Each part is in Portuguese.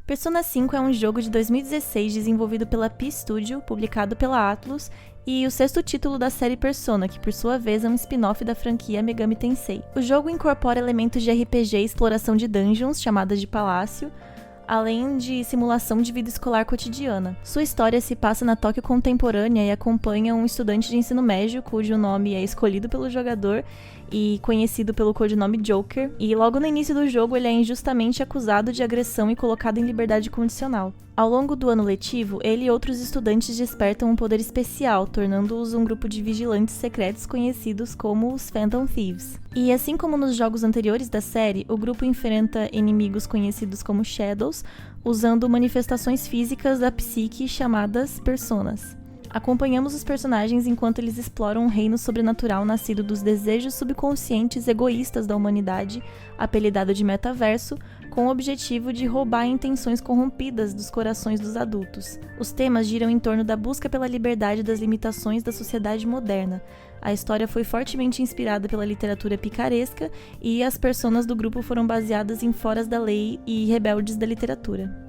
Persona 5 é um jogo de 2016 desenvolvido pela P-Studio, publicado pela Atlus, e o sexto título da série Persona, que por sua vez é um spin-off da franquia Megami Tensei. O jogo incorpora elementos de RPG e exploração de dungeons, chamadas de palácio, além de simulação de vida escolar cotidiana. Sua história se passa na Tóquio contemporânea e acompanha um estudante de ensino médio, cujo nome é escolhido pelo jogador e conhecido pelo codinome Joker, e logo no início do jogo ele é injustamente acusado de agressão e colocado em liberdade condicional. Ao longo do ano letivo, ele e outros estudantes despertam um poder especial, tornando-os um grupo de vigilantes secretos conhecidos como os Phantom Thieves. E assim como nos jogos anteriores da série, o grupo enfrenta inimigos conhecidos como Shadows, usando manifestações físicas da psique chamadas Personas. Acompanhamos os personagens enquanto eles exploram um reino sobrenatural nascido dos desejos subconscientes egoístas da humanidade, apelidado de metaverso, com o objetivo de roubar intenções corrompidas dos corações dos adultos. Os temas giram em torno da busca pela liberdade das limitações da sociedade moderna. A história foi fortemente inspirada pela literatura picaresca e as personas do grupo foram baseadas em foras da lei e rebeldes da literatura.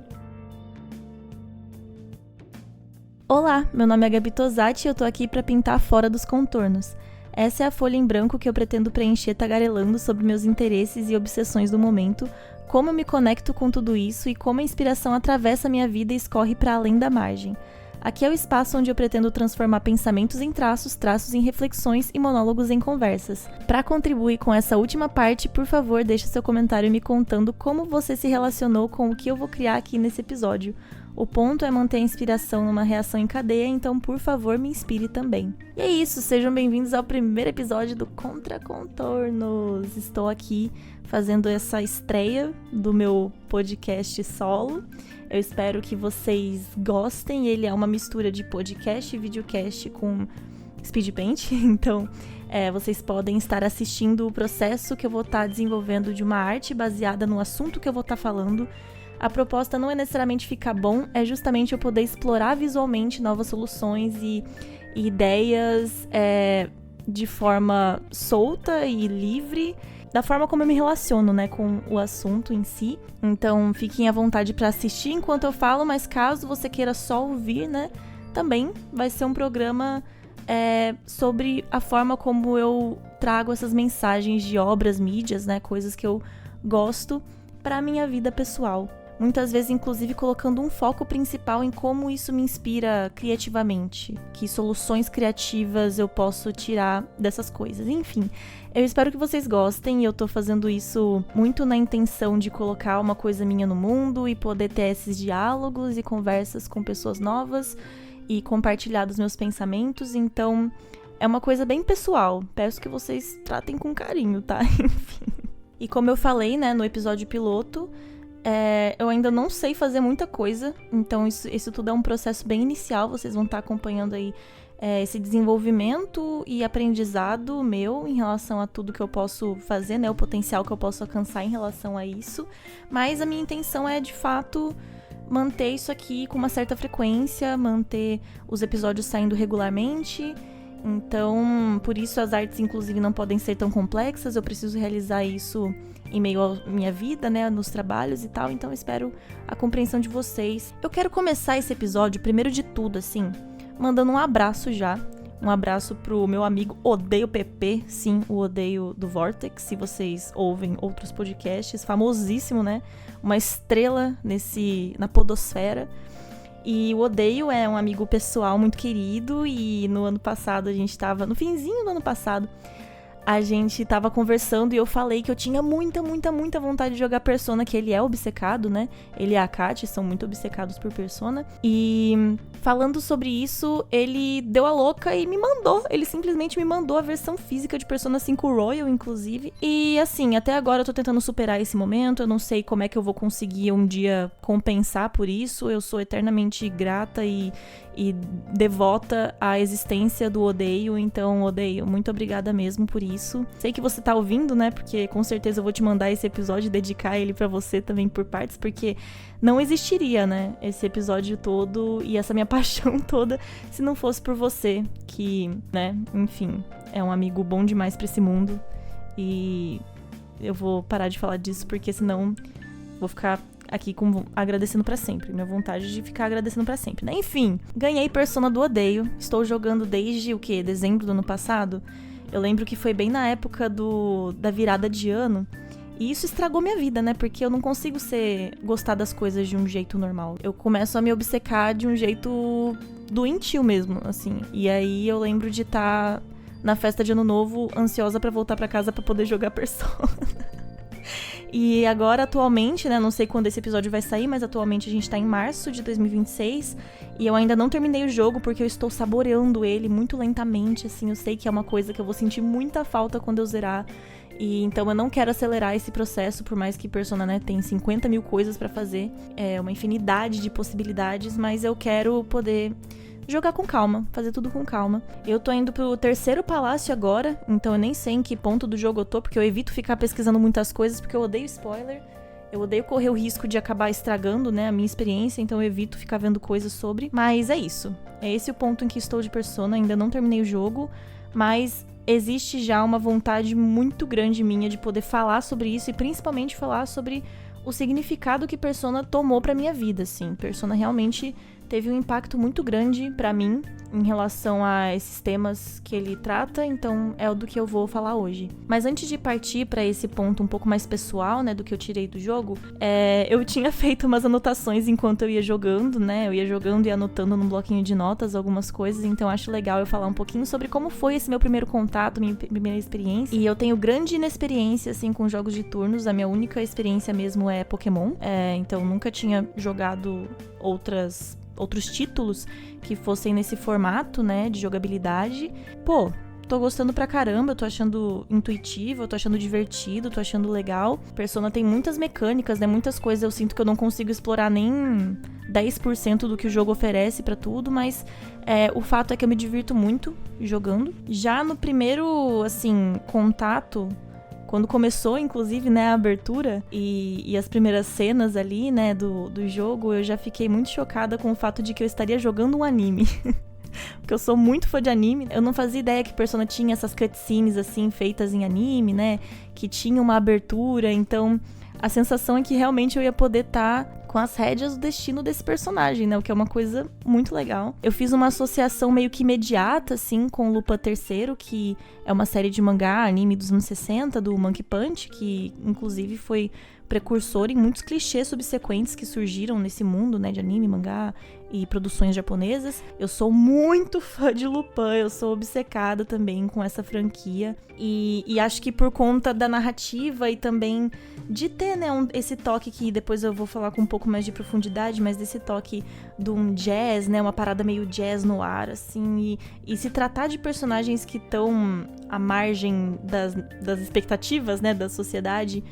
Olá, meu nome é Gabi Tosati e eu tô aqui para pintar fora dos contornos. Essa é a folha em branco que eu pretendo preencher tagarelando sobre meus interesses e obsessões do momento, como eu me conecto com tudo isso e como a inspiração atravessa minha vida e escorre para além da margem. Aqui é o espaço onde eu pretendo transformar pensamentos em traços, traços em reflexões e monólogos em conversas. Para contribuir com essa última parte, por favor, deixe seu comentário me contando como você se relacionou com o que eu vou criar aqui nesse episódio. O ponto é manter a inspiração numa reação em cadeia, então por favor me inspire também. E é isso, sejam bem-vindos ao primeiro episódio do Contra Contornos. Estou aqui fazendo essa estreia do meu podcast solo. Eu espero que vocês gostem, ele é uma mistura de podcast e videocast com speed paint, então vocês podem estar assistindo o processo que eu vou estar desenvolvendo de uma arte baseada no assunto que eu vou estar falando. A proposta não é necessariamente ficar bom, é justamente eu poder explorar visualmente novas soluções e ideias de forma solta e livre, da forma como eu me relaciono, né, com o assunto em si. Então, fiquem à vontade para assistir enquanto eu falo, mas caso você queira só ouvir, né, também vai ser um programa sobre a forma como eu trago essas mensagens de obras, mídias, né, coisas que eu gosto para a minha vida pessoal. Muitas vezes, inclusive, colocando um foco principal em como isso me inspira criativamente, que soluções criativas eu posso tirar dessas coisas. Enfim, eu espero que vocês gostem e eu tô fazendo isso muito na intenção de colocar uma coisa minha no mundo e poder ter esses diálogos e conversas com pessoas novas e compartilhar dos meus pensamentos, então é uma coisa bem pessoal. Peço que vocês tratem com carinho, tá? Enfim. E como eu falei, né, no episódio piloto, eu ainda não sei fazer muita coisa, então isso tudo é um processo bem inicial, vocês vão estar acompanhando aí esse desenvolvimento e aprendizado meu em relação a tudo que eu posso fazer, né, o potencial que eu posso alcançar em relação a isso, mas a minha intenção é, de fato, manter isso aqui com uma certa frequência, manter os episódios saindo regularmente. Então, por isso as artes, inclusive, não podem ser tão complexas, eu preciso realizar isso em meio à minha vida, né, nos trabalhos e tal, então eu espero a compreensão de vocês. Eu quero começar esse episódio, primeiro de tudo, assim, mandando um abraço já, um abraço pro meu amigo Odeio PP, sim, o Odeio do Vortex, se vocês ouvem outros podcasts, famosíssimo, né, uma estrela na podosfera. E o Odeio é um amigo pessoal muito querido e no ano passado no finzinho do ano passado, a gente tava conversando e eu falei que eu tinha muita vontade de jogar Persona, que ele é obcecado, né? Ele e a Kat são muito obcecados por Persona. E falando sobre isso, ele deu a louca e me mandou. Ele simplesmente me mandou a versão física de Persona 5 Royal, inclusive. E assim, até agora eu tô tentando superar esse momento. Eu não sei como é que eu vou conseguir um dia compensar por isso. Eu sou eternamente grata e devota à existência do Odeio. Então, Odeio, muito obrigada mesmo por isso. Sei que você tá ouvindo, né? Porque com certeza eu vou te mandar esse episódio e dedicar ele pra você também por partes, porque não existiria, né, esse episódio todo e essa minha paixão toda se não fosse por você, que, né, enfim, é um amigo bom demais pra esse mundo. E eu vou parar de falar disso porque senão vou ficar aqui agradecendo pra sempre. Minha vontade de ficar agradecendo pra sempre, né? Enfim, ganhei Persona do Odeio. Estou jogando desde, dezembro do ano passado. Eu lembro que foi bem na época da virada de ano. E isso estragou minha vida, né? Porque eu não consigo gostar das coisas de um jeito normal. Eu começo a me obcecar de um jeito doentio mesmo, assim. E aí eu lembro de estar na festa de Ano Novo, ansiosa pra voltar pra casa pra poder jogar Persona. E agora, atualmente, né, não sei quando esse episódio vai sair, mas atualmente a gente tá em março de 2026 e eu ainda não terminei o jogo porque eu estou saboreando ele muito lentamente, assim, eu sei que é uma coisa que eu vou sentir muita falta quando eu zerar, e então eu não quero acelerar esse processo, por mais que Persona, né, tem 50 mil coisas pra fazer, é uma infinidade de possibilidades, mas eu quero poder jogar com calma, fazer tudo com calma. Eu tô indo pro terceiro palácio agora, então eu nem sei em que ponto do jogo eu tô, porque eu evito ficar pesquisando muitas coisas, porque eu odeio spoiler. Eu odeio correr o risco de acabar estragando, né, a minha experiência, então eu evito ficar vendo coisas sobre. Mas é isso. É esse o ponto em que estou de Persona, ainda não terminei o jogo, mas existe já uma vontade muito grande minha de poder falar sobre isso e principalmente falar sobre o significado que Persona tomou pra minha vida, assim. Persona realmente teve um impacto muito grande pra mim em relação a esses temas que ele trata, então é o do que eu vou falar hoje. Mas antes de partir pra esse ponto um pouco mais pessoal, né, do que eu tirei do jogo, eu tinha feito umas anotações enquanto eu ia jogando, né, eu ia jogando e anotando num bloquinho de notas algumas coisas, então acho legal eu falar um pouquinho sobre como foi esse meu primeiro contato, minha primeira experiência. E eu tenho grande inexperiência, assim, com jogos de turnos, a minha única experiência mesmo é Pokémon, então nunca tinha jogado outros títulos que fossem nesse formato, né, de jogabilidade. Pô, tô gostando pra caramba, eu tô achando intuitivo, eu tô achando divertido, tô achando legal. Persona tem muitas mecânicas, né, muitas coisas eu sinto que eu não consigo explorar nem 10% do que o jogo oferece pra tudo, mas o fato é que eu me divirto muito jogando. Já no primeiro, assim, contato, quando começou, inclusive, né, a abertura e as primeiras cenas ali, né, do jogo, eu já fiquei muito chocada com o fato de que eu estaria jogando um anime. Porque eu sou muito fã de anime. Eu não fazia ideia que Persona tinha essas cutscenes, assim, feitas em anime, né, que tinha uma abertura. Então, a sensação é que realmente eu ia poder estar com as rédeas do destino desse personagem, né? O que é uma coisa muito legal. Eu fiz uma associação meio que imediata, assim, com Lupin III, que é uma série de mangá, anime dos anos 60, do Monkey Punch, que inclusive foi precursor em muitos clichês subsequentes que surgiram nesse mundo, né, de anime, mangá e produções japonesas. Eu sou muito fã de Lupin, eu sou obcecada também com essa franquia. E acho que por conta da narrativa e também de ter, né, esse toque que depois eu vou falar com um pouco mais de profundidade, mas desse toque de um jazz, né, uma parada meio jazz no ar, assim, e se tratar de personagens que estão à margem das expectativas, né, da sociedade,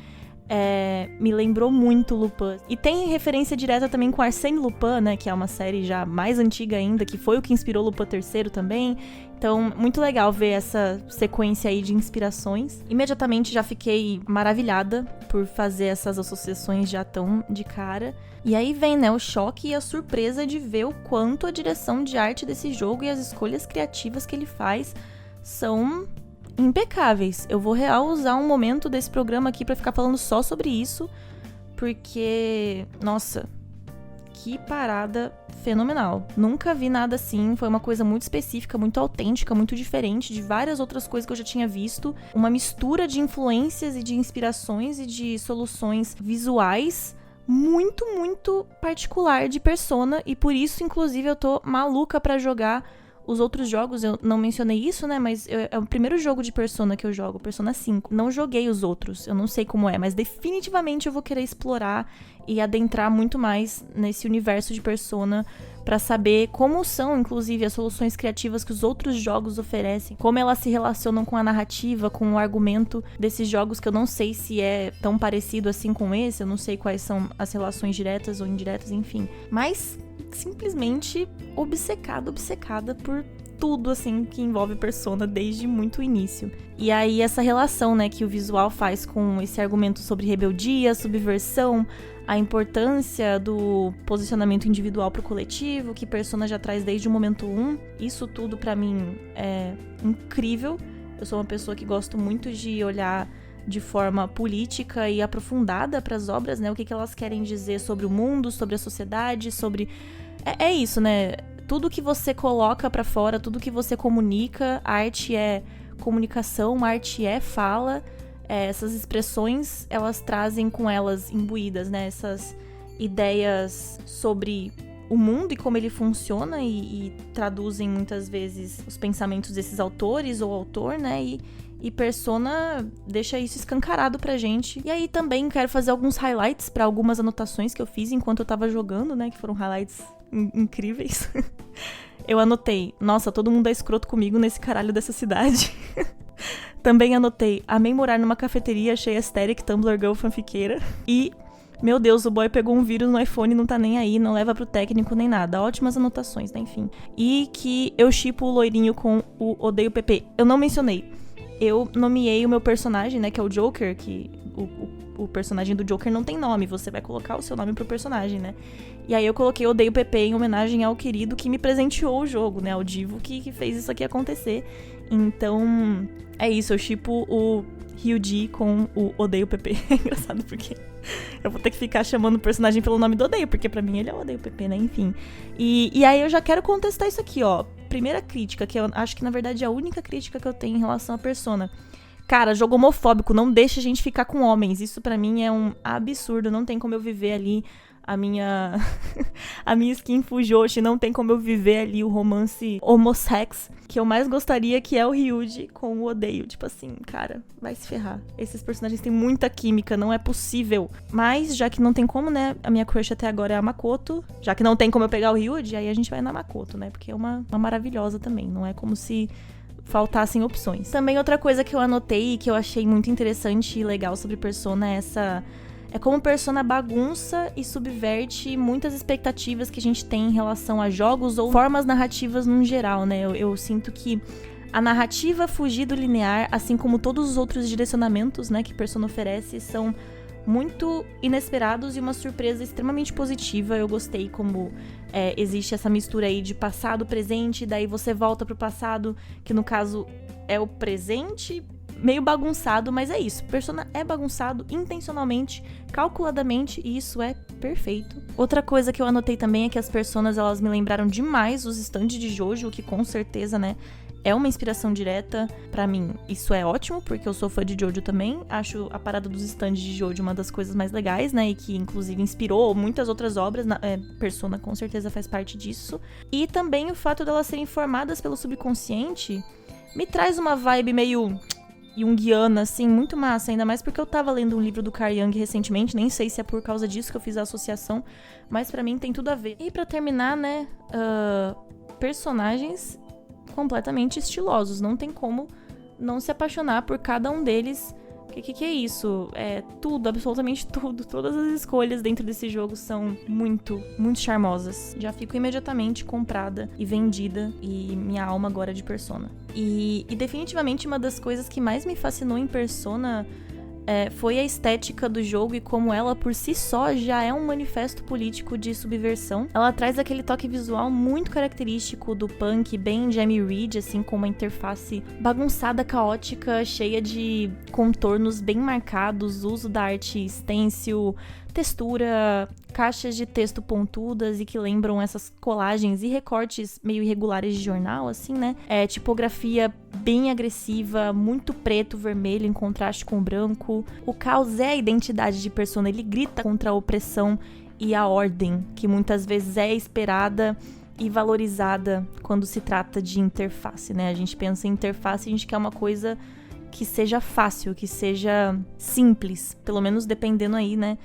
me lembrou muito Lupin. E tem referência direta também com Arsène Lupin, né, que é uma série já mais antiga ainda, que foi o que inspirou Lupin III também. Então, muito legal ver essa sequência aí de inspirações. Imediatamente já fiquei maravilhada por fazer essas associações já tão de cara. E aí vem, né, o choque e a surpresa de ver o quanto a direção de arte desse jogo e as escolhas criativas que ele faz são impecáveis. Eu vou usar um momento desse programa aqui pra ficar falando só sobre isso, porque, nossa, que parada fenomenal. Nunca vi nada assim, foi uma coisa muito específica, muito autêntica, muito diferente de várias outras coisas que eu já tinha visto. Uma mistura de influências e de inspirações e de soluções visuais muito, muito particular de Persona, e por isso, inclusive, eu tô maluca pra jogar os outros jogos. Eu não mencionei isso, né, mas é o primeiro jogo de Persona que eu jogo, Persona 5. Não joguei os outros, eu não sei como é, mas definitivamente eu vou querer explorar e adentrar muito mais nesse universo de Persona pra saber como são, inclusive, as soluções criativas que os outros jogos oferecem, como elas se relacionam com a narrativa, com o argumento desses jogos, que eu não sei se é tão parecido assim com esse, eu não sei quais são as relações diretas ou indiretas, enfim. Mas simplesmente obcecada por tudo, assim, que envolve Persona desde muito início. E aí essa relação, né, que o visual faz com esse argumento sobre rebeldia, subversão, a importância do posicionamento individual pro coletivo, que Persona já traz desde o momento 1, isso tudo pra mim é incrível. Eu sou uma pessoa que gosto muito de olhar de forma política e aprofundada para as obras, né? O que elas querem dizer sobre o mundo, sobre a sociedade, sobre... É isso, né? Tudo que você coloca para fora, tudo que você comunica, arte é comunicação, arte é fala. Essas expressões, elas trazem com elas imbuídas, né? Essas ideias sobre o mundo e como ele funciona e traduzem muitas vezes os pensamentos desses autores ou autor, né? E Persona deixa isso escancarado pra gente. E aí também quero fazer alguns highlights pra algumas anotações que eu fiz enquanto eu tava jogando, né? Que foram highlights incríveis. Eu anotei, nossa, todo mundo é escroto comigo nesse caralho dessa cidade. Também anotei, amei morar numa cafeteria, achei aesthetic, Tumblr Girl fanfiqueira. E, meu Deus, o boy pegou um vírus no iPhone e não tá nem aí, não leva pro técnico nem nada. Ótimas anotações, né? Enfim. E que eu shippo o loirinho com o Odeio PP. Eu não mencionei. Eu nomeei o meu personagem, né, que é o Joker, que o personagem do Joker não tem nome, você vai colocar o seu nome pro personagem, né? E aí eu coloquei Odeio PP em homenagem ao querido que me presenteou o jogo, né? Ao Divo que fez isso aqui acontecer. Então, é isso, eu shippo o Ryuji com o Odeio PP. É engraçado porque eu vou ter que ficar chamando o personagem pelo nome do Odeio, porque pra mim ele é o Odeio PP, né? Enfim. E aí eu já quero contestar isso aqui, ó. Primeira crítica, que eu acho que na verdade é a única crítica que eu tenho em relação à Persona. Cara, jogo homofóbico, não deixa a gente ficar com homens. Isso pra mim é um absurdo, não tem como eu viver ali a minha skin Fujoshi, não tem como eu viver ali o romance homossex que eu mais gostaria, que é o Ryuji com o Odeio. Tipo assim, cara, vai se ferrar. Esses personagens têm muita química, não é possível. Mas, já que não tem como, né, a minha crush até agora é a Makoto. Já que não tem como eu pegar o Ryuji, aí a gente vai na Makoto, né, porque é uma maravilhosa também. Não é como se faltassem opções. Também outra coisa que eu anotei e que eu achei muito interessante e legal sobre Persona é como Persona bagunça e subverte muitas expectativas que a gente tem em relação a jogos ou formas narrativas no geral, né? Eu sinto que a narrativa fugir do linear, assim como todos os outros direcionamentos, né, que Persona oferece, são muito inesperados e uma surpresa extremamente positiva. Eu gostei como existe essa mistura aí de passado, presente, daí você volta pro passado, que no caso é o presente, meio bagunçado, mas é isso. Persona é bagunçado intencionalmente, calculadamente, e isso é perfeito. Outra coisa que eu anotei também é que as personas, elas me lembraram demais os stands de Jojo, que com certeza, né, é uma inspiração direta pra mim. Isso é ótimo, porque eu sou fã de Jojo também. Acho a parada dos stands de Jojo uma das coisas mais legais, né, e que inclusive inspirou muitas outras obras. Persona com certeza faz parte disso. E também o fato delas serem formadas pelo subconsciente me traz uma vibe meio junguiana, assim, muito massa, ainda mais porque eu tava lendo um livro do Carl Jung recentemente, nem sei se é por causa disso que eu fiz a associação, mas pra mim tem tudo a ver. E pra terminar, né, personagens completamente estilosos, não tem como não se apaixonar por cada um deles. Que é isso? É tudo, absolutamente tudo. Todas as escolhas dentro desse jogo são muito, muito charmosas. Já fico imediatamente comprada e vendida, e minha alma agora é de Persona. E definitivamente uma das coisas que mais me fascinou em Persona foi a estética do jogo e como ela por si só já é um manifesto político de subversão. Ela traz aquele toque visual muito característico do punk, bem Jamie Reed, assim, com uma interface bagunçada, caótica, cheia de contornos bem marcados, uso da arte stencil, textura, caixas de texto pontudas e que lembram essas colagens e recortes meio irregulares de jornal, assim, né? Tipografia bem agressiva, muito preto, vermelho em contraste com o branco. O caos é a identidade de Persona, ele grita contra a opressão e a ordem, que muitas vezes é esperada e valorizada quando se trata de interface, né? A gente pensa em interface e a gente quer uma coisa que seja fácil, que seja simples, pelo menos dependendo aí, né,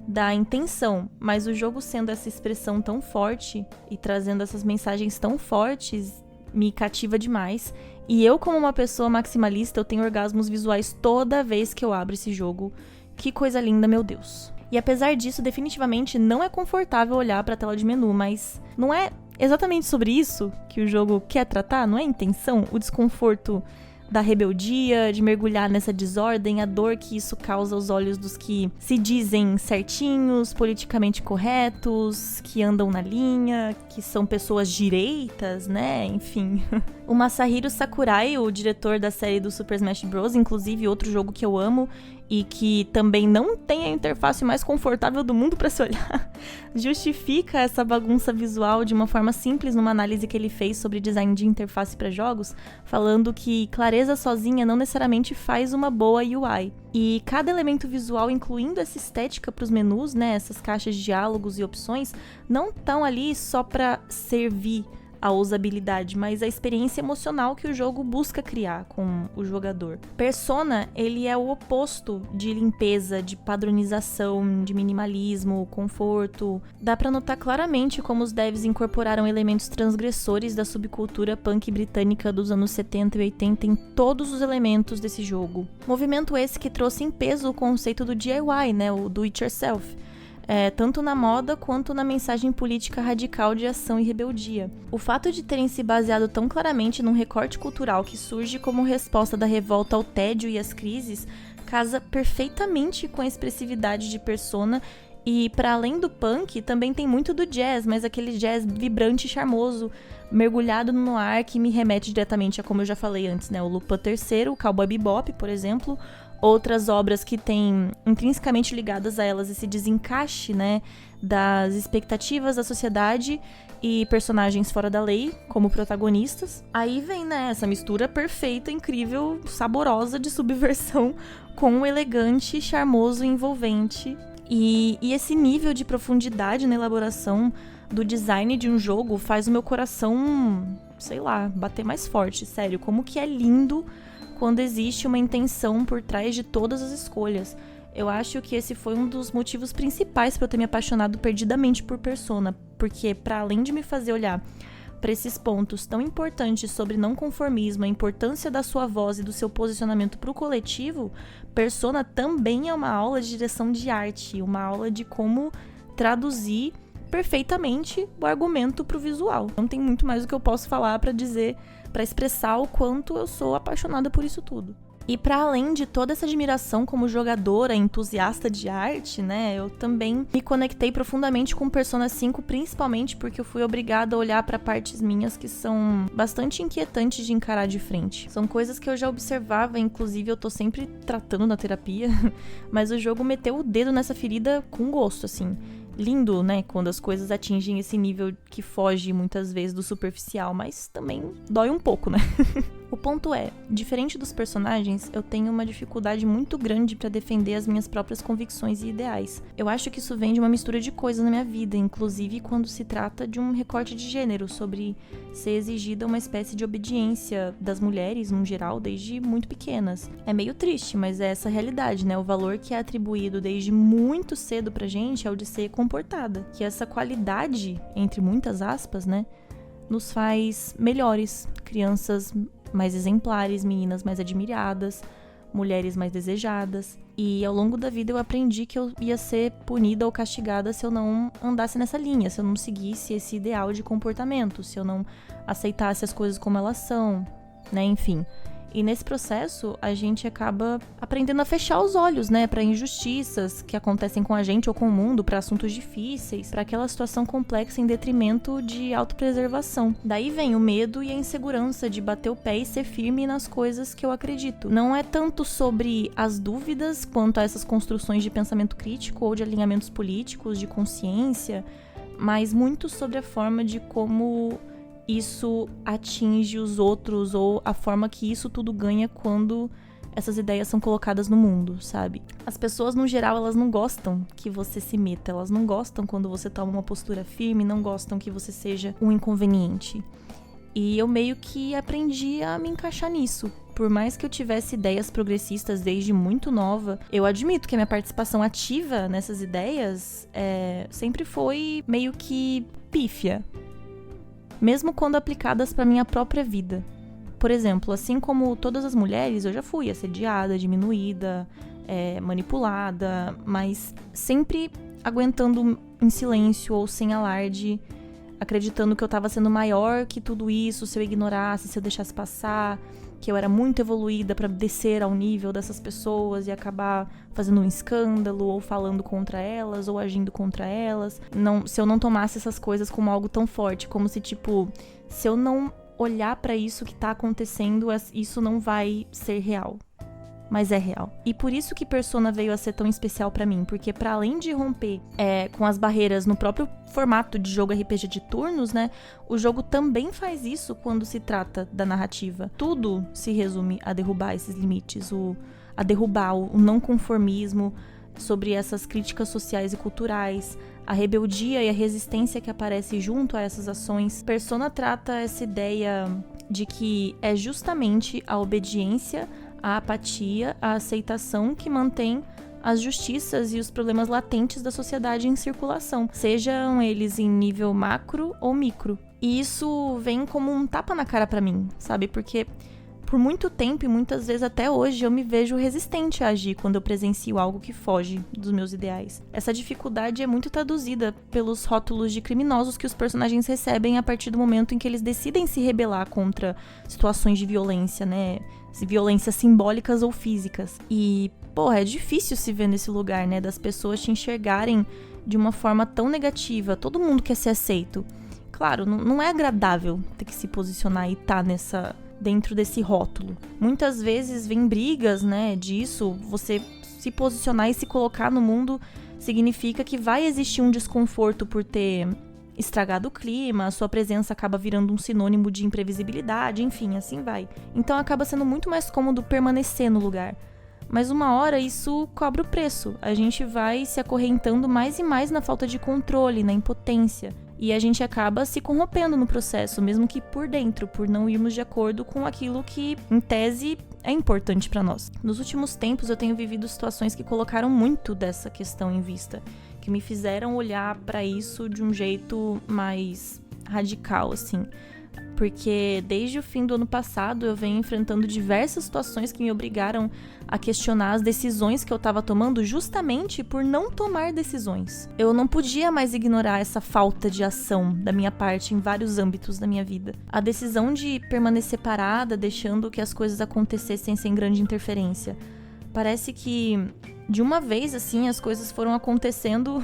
da intenção, mas o jogo sendo essa expressão tão forte e trazendo essas mensagens tão fortes me cativa demais. E eu, como uma pessoa maximalista, eu tenho orgasmos visuais toda vez que eu abro esse jogo. Que coisa linda, meu Deus. E apesar disso, definitivamente não é confortável olhar pra tela de menu, mas não é exatamente sobre isso que o jogo quer tratar? Não é a intenção? O desconforto da rebeldia, de mergulhar nessa desordem, a dor que isso causa aos olhos dos que se dizem certinhos, politicamente corretos, que andam na linha, que são pessoas direitas, né? Enfim. O Masahiro Sakurai, o diretor da série do Super Smash Bros., inclusive outro jogo que eu amo e que também não tem a interface mais confortável do mundo para se olhar, justifica essa bagunça visual de uma forma simples numa análise que ele fez sobre design de interface para jogos, falando que clareza sozinha não necessariamente faz uma boa UI. E cada elemento visual, incluindo essa estética para os menus, né, essas caixas de diálogos e opções, não estão ali só para servir a usabilidade, mas a experiência emocional que o jogo busca criar com o jogador. Persona, ele é o oposto de limpeza, de padronização, de minimalismo, conforto. Dá pra notar claramente como os devs incorporaram elementos transgressores da subcultura punk britânica dos anos 70 e 80 em todos os elementos desse jogo. Movimento esse que trouxe em peso o conceito do DIY, né, o do it yourself. Tanto na moda quanto na mensagem política radical de ação e rebeldia. O fato de terem se baseado tão claramente num recorte cultural que surge como resposta da revolta ao tédio e às crises, casa perfeitamente com a expressividade de Persona e, para além do punk, também tem muito do jazz, mas aquele jazz vibrante e charmoso, mergulhado no ar que me remete diretamente a, como eu já falei antes, né, o Lupin III, o Cowboy Bebop, por exemplo. Outras obras que têm intrinsecamente ligadas a elas esse desencaixe, né, das expectativas da sociedade e personagens fora da lei como protagonistas. Aí vem, né, essa mistura perfeita, incrível, saborosa de subversão com o elegante, charmoso e envolvente. E esse nível de profundidade na elaboração do design de um jogo faz o meu coração, sei lá, bater mais forte, sério. Como que é lindo quando existe uma intenção por trás de todas as escolhas. Eu acho que esse foi um dos motivos principais para eu ter me apaixonado perdidamente por Persona, porque para além de me fazer olhar para esses pontos tão importantes sobre não conformismo, a importância da sua voz e do seu posicionamento para o coletivo, Persona também é uma aula de direção de arte, uma aula de como traduzir perfeitamente o argumento para o visual. Não tem muito mais o que eu posso falar para dizer, para expressar o quanto eu sou apaixonada por isso tudo. E para além de toda essa admiração como jogadora, entusiasta de arte, né, eu também me conectei profundamente com Persona 5, principalmente porque eu fui obrigada a olhar para partes minhas que são bastante inquietantes de encarar de frente. São coisas que eu já observava, inclusive eu tô sempre tratando na terapia, mas o jogo meteu o dedo nessa ferida com gosto, assim. Lindo, né, quando as coisas atingem esse nível que foge muitas vezes do superficial, mas também dói um pouco, né? O ponto é, diferente dos personagens, eu tenho uma dificuldade muito grande pra defender as minhas próprias convicções e ideais. Eu acho que isso vem de uma mistura de coisas na minha vida, inclusive quando se trata de um recorte de gênero, sobre ser exigida uma espécie de obediência das mulheres, no geral, desde muito pequenas. É meio triste, mas é essa a realidade, né? O valor que é atribuído desde muito cedo pra gente é o de ser comportada. Que essa qualidade, entre muitas aspas, né, nos faz melhores, crianças mais exemplares, meninas mais admiradas, mulheres mais desejadas. E ao longo da vida eu aprendi que eu ia ser punida ou castigada se eu não andasse nessa linha, se eu não seguisse esse ideal de comportamento, se eu não aceitasse as coisas como elas são, né, enfim. E nesse processo, a gente acaba aprendendo a fechar os olhos, né, para injustiças que acontecem com a gente ou com o mundo, para assuntos difíceis, para aquela situação complexa em detrimento de autopreservação. Daí vem o medo e a insegurança de bater o pé e ser firme nas coisas que eu acredito. Não é tanto sobre as dúvidas quanto a essas construções de pensamento crítico ou de alinhamentos políticos, de consciência, mas muito sobre a forma de como isso atinge os outros ou a forma que isso tudo ganha quando essas ideias são colocadas no mundo, sabe? As pessoas, no geral, elas não gostam que você se meta, elas não gostam quando você toma uma postura firme, não gostam que você seja um inconveniente. E eu meio que aprendi a me encaixar nisso. Por mais que eu tivesse ideias progressistas desde muito nova, eu admito que a minha participação ativa nessas ideias sempre foi meio que pífia, mesmo quando aplicadas para minha própria vida. Por exemplo, assim como todas as mulheres, eu já fui assediada, diminuída, manipulada, mas sempre aguentando em silêncio ou sem alarde acreditando que eu tava sendo maior que tudo isso se eu ignorasse, se eu deixasse passar, que eu era muito evoluída pra descer ao nível dessas pessoas e acabar fazendo um escândalo, ou falando contra elas, ou agindo contra elas. Se eu não tomasse essas coisas como algo tão forte, como se, tipo, se eu não olhar pra isso que tá acontecendo, isso não vai ser real. Mas é real. E por isso que Persona veio a ser tão especial pra mim, porque pra além de romper com as barreiras no próprio formato de jogo RPG de turnos, né, o jogo também faz isso quando se trata da narrativa. Tudo se resume a derrubar esses limites, a derrubar o não conformismo, sobre essas críticas sociais e culturais, a rebeldia e a resistência que aparece junto a essas ações. Persona trata essa ideia de que é justamente a obediência, a apatia, a aceitação que mantém as justiças e os problemas latentes da sociedade em circulação, sejam eles em nível macro ou micro. E isso vem como um tapa na cara pra mim, sabe? Porque por muito tempo e muitas vezes até hoje eu me vejo resistente a agir quando eu presencio algo que foge dos meus ideais. Essa dificuldade é muito traduzida pelos rótulos de criminosos que os personagens recebem a partir do momento em que eles decidem se rebelar contra situações de violência, né? Violências simbólicas ou físicas. E, porra, é difícil se ver nesse lugar, né? Das pessoas te enxergarem de uma forma tão negativa. Todo mundo quer ser aceito. Claro, não é agradável ter que se posicionar e tá dentro desse rótulo. Muitas vezes vem brigas, né, disso. Você se posicionar e se colocar no mundo significa que vai existir um desconforto por ter estragado o clima, a sua presença acaba virando um sinônimo de imprevisibilidade, enfim, assim vai. Então acaba sendo muito mais cômodo permanecer no lugar. Mas uma hora isso cobra o preço. A gente vai se acorrentando mais e mais na falta de controle, na impotência. E a gente acaba se corrompendo no processo, mesmo que por dentro, por não irmos de acordo com aquilo que, em tese, é importante pra nós. Nos últimos tempos eu tenho vivido situações que colocaram muito dessa questão em vista, que me fizeram olhar pra isso de um jeito mais radical, assim. Porque desde o fim do ano passado eu venho enfrentando diversas situações que me obrigaram a questionar as decisões que eu estava tomando justamente por não tomar decisões. Eu não podia mais ignorar essa falta de ação da minha parte em vários âmbitos da minha vida. A decisão de permanecer parada, deixando que as coisas acontecessem sem grande interferência. Parece que, de uma vez, assim, as coisas foram acontecendo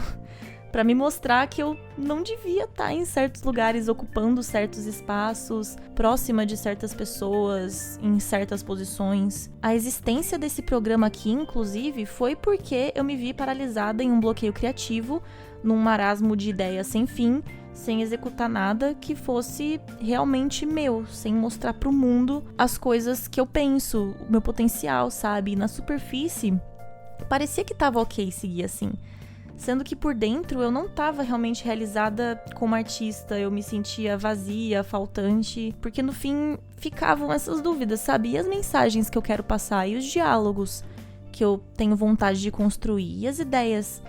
pra me mostrar que eu não devia estar em certos lugares, ocupando certos espaços, próxima de certas pessoas, em certas posições. A existência desse programa aqui, inclusive, foi porque eu me vi paralisada em um bloqueio criativo, num marasmo de ideias sem fim, sem executar nada que fosse realmente meu, sem mostrar pro mundo as coisas que eu penso, o meu potencial, sabe? E na superfície, parecia que tava ok seguir assim. Sendo que por dentro eu não estava realmente realizada como artista, eu me sentia vazia, faltante, porque no fim ficavam essas dúvidas, sabe? E as mensagens que eu quero passar, e os diálogos que eu tenho vontade de construir, e as ideias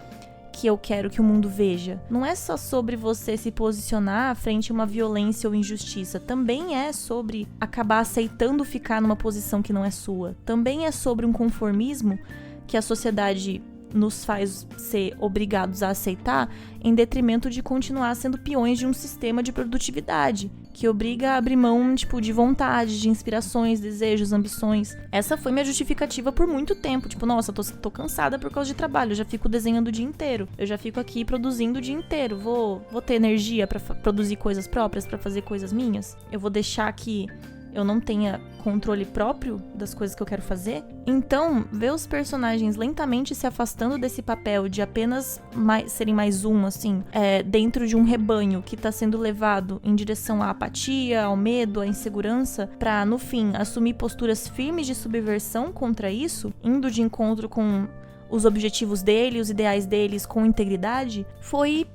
que eu quero que o mundo veja. Não é só sobre você se posicionar frente a uma violência ou injustiça, também é sobre acabar aceitando ficar numa posição que não é sua. Também é sobre um conformismo que a sociedade nos faz ser obrigados a aceitar em detrimento de continuar sendo peões de um sistema de produtividade que obriga a abrir mão, de vontade, de inspirações, desejos, ambições. Essa foi minha justificativa por muito tempo. Nossa, tô cansada por causa de trabalho, eu já fico desenhando o dia inteiro, eu já fico aqui produzindo o dia inteiro, vou ter energia pra produzir coisas próprias, pra fazer coisas minhas? Eu vou deixar que eu não tenha controle próprio das coisas que eu quero fazer? Então, ver os personagens lentamente se afastando desse papel de apenas serem mais um, assim, dentro de um rebanho que tá sendo levado em direção à apatia, ao medo, à insegurança, pra, no fim, assumir posturas firmes de subversão contra isso, indo de encontro com os objetivos dele, os ideais deles com integridade, foi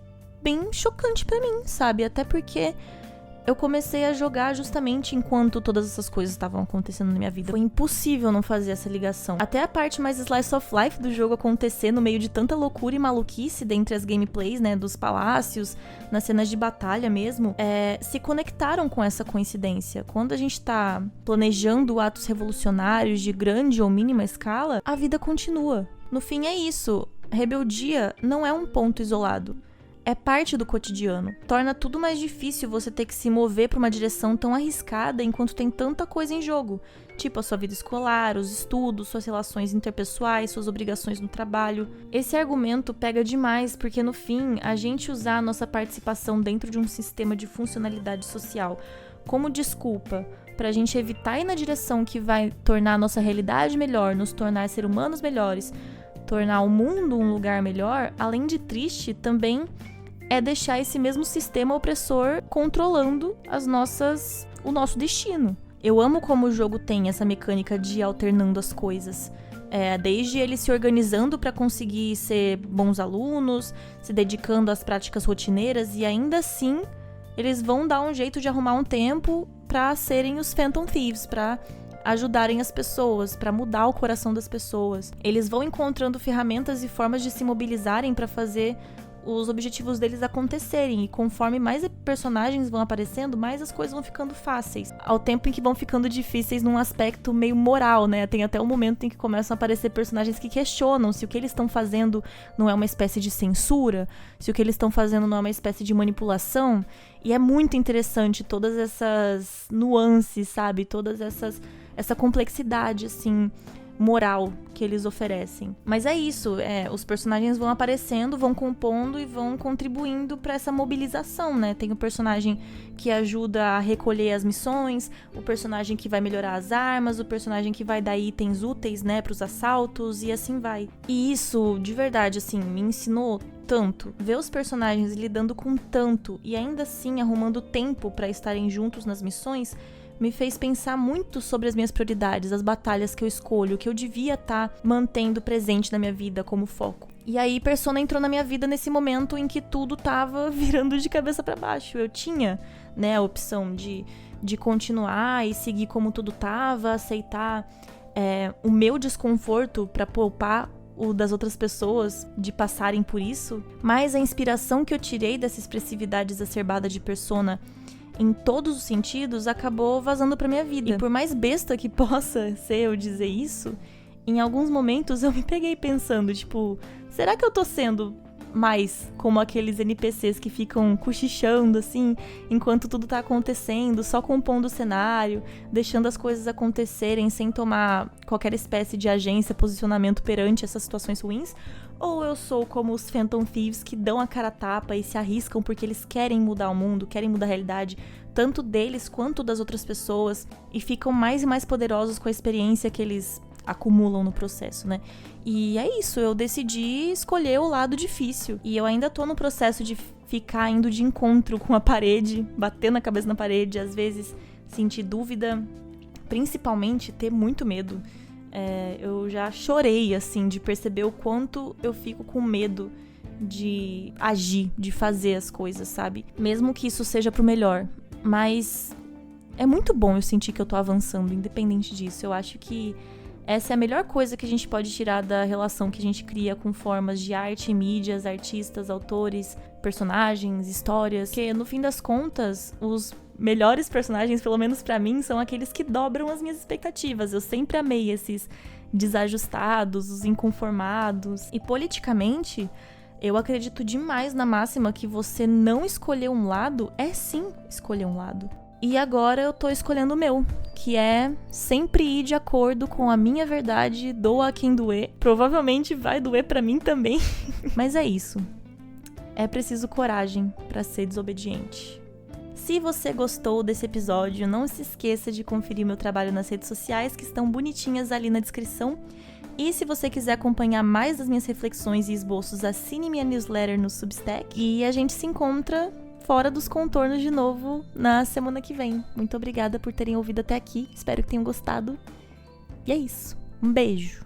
bem chocante pra mim, sabe? Até porque eu comecei a jogar justamente enquanto todas essas coisas estavam acontecendo na minha vida. Foi impossível não fazer essa ligação. Até a parte mais slice of life do jogo acontecer no meio de tanta loucura e maluquice dentre as gameplays, né, dos palácios, nas cenas de batalha mesmo, se conectaram com essa coincidência. Quando a gente tá planejando atos revolucionários de grande ou mínima escala, a vida continua. No fim é isso. Rebeldia não é um ponto isolado. é parte do cotidiano. Torna tudo mais difícil você ter que se mover para uma direção tão arriscada enquanto tem tanta coisa em jogo. Tipo a sua vida escolar, os estudos, suas relações interpessoais, suas obrigações no trabalho. Esse argumento pega demais porque, no fim, a gente usar a nossa participação dentro de um sistema de funcionalidade social como desculpa pra gente evitar ir na direção que vai tornar a nossa realidade melhor, nos tornar seres humanos melhores, tornar o mundo um lugar melhor, além de triste, também é deixar esse mesmo sistema opressor controlando o nosso destino. Eu amo como o jogo tem essa mecânica de ir alternando as coisas. Desde ele se organizando para conseguir ser bons alunos, se dedicando às práticas rotineiras, e ainda assim eles vão dar um jeito de arrumar um tempo para serem os Phantom Thieves, para ajudarem as pessoas, para mudar o coração das pessoas. Eles vão encontrando ferramentas e formas de se mobilizarem para fazer os objetivos deles acontecerem, e conforme mais personagens vão aparecendo, mais as coisas vão ficando fáceis, ao tempo em que vão ficando difíceis num aspecto meio moral, né? Tem até o momento em que começam a aparecer personagens que questionam se o que eles estão fazendo não é uma espécie de censura, se o que eles estão fazendo não é uma espécie de manipulação, e é muito interessante todas essas nuances, sabe? Essa complexidade, assim, moral que eles oferecem. Mas é isso, os personagens vão aparecendo, vão compondo e vão contribuindo para essa mobilização, né? Tem o personagem que ajuda a recolher as missões, o personagem que vai melhorar as armas, o personagem que vai dar itens úteis, né, pros assaltos, e assim vai. E isso, de verdade, assim, me ensinou tanto. Ver os personagens lidando com tanto e ainda assim arrumando tempo para estarem juntos nas missões me fez pensar muito sobre as minhas prioridades, as batalhas que eu escolho, o que eu devia estar mantendo presente na minha vida como foco. E aí Persona entrou na minha vida nesse momento em que tudo tava virando de cabeça para baixo. Eu tinha, né, a opção de continuar e seguir como tudo tava, aceitar o meu desconforto para poupar o das outras pessoas de passarem por isso, mas a inspiração que eu tirei dessa expressividade exacerbada de Persona em todos os sentidos, acabou vazando pra minha vida. E por mais besta que possa ser eu dizer isso, em alguns momentos eu me peguei pensando, tipo, será que eu tô sendo mais como aqueles NPCs que ficam cochichando, assim, enquanto tudo tá acontecendo, só compondo o cenário, deixando as coisas acontecerem sem tomar qualquer espécie de agência, posicionamento perante essas situações ruins? Ou eu sou como os Phantom Thieves que dão a cara a tapa e se arriscam porque eles querem mudar o mundo, querem mudar a realidade, tanto deles quanto das outras pessoas, e ficam mais e mais poderosos com a experiência que eles acumulam no processo, né? E é isso, eu decidi escolher o lado difícil. E eu ainda tô no processo de ficar indo de encontro com a parede, batendo a cabeça na parede, às vezes sentir dúvida, principalmente ter muito medo. Eu já chorei, assim, de perceber o quanto eu fico com medo de agir, de fazer as coisas, sabe? Mesmo que isso seja pro melhor. Mas é muito bom eu sentir que eu tô avançando, independente disso. Eu acho que essa é a melhor coisa que a gente pode tirar da relação que a gente cria com formas de arte, mídias, artistas, autores, personagens, histórias. Porque, no fim das contas, os melhores personagens, pelo menos pra mim, são aqueles que dobram as minhas expectativas. Eu sempre amei esses desajustados, os inconformados. E politicamente, eu acredito demais na máxima que você não escolher um lado é sim escolher um lado. E agora eu tô escolhendo o meu, que é sempre ir de acordo com a minha verdade, doa a quem doer. Provavelmente vai doer pra mim também, mas é isso. É preciso coragem pra ser desobediente. Se você gostou desse episódio, não se esqueça de conferir meu trabalho nas redes sociais, que estão bonitinhas ali na descrição. E se você quiser acompanhar mais das minhas reflexões e esboços, assine minha newsletter no Substack. E a gente se encontra fora dos contornos de novo na semana que vem. Muito obrigada por terem ouvido até aqui. Espero que tenham gostado. E é isso. Um beijo.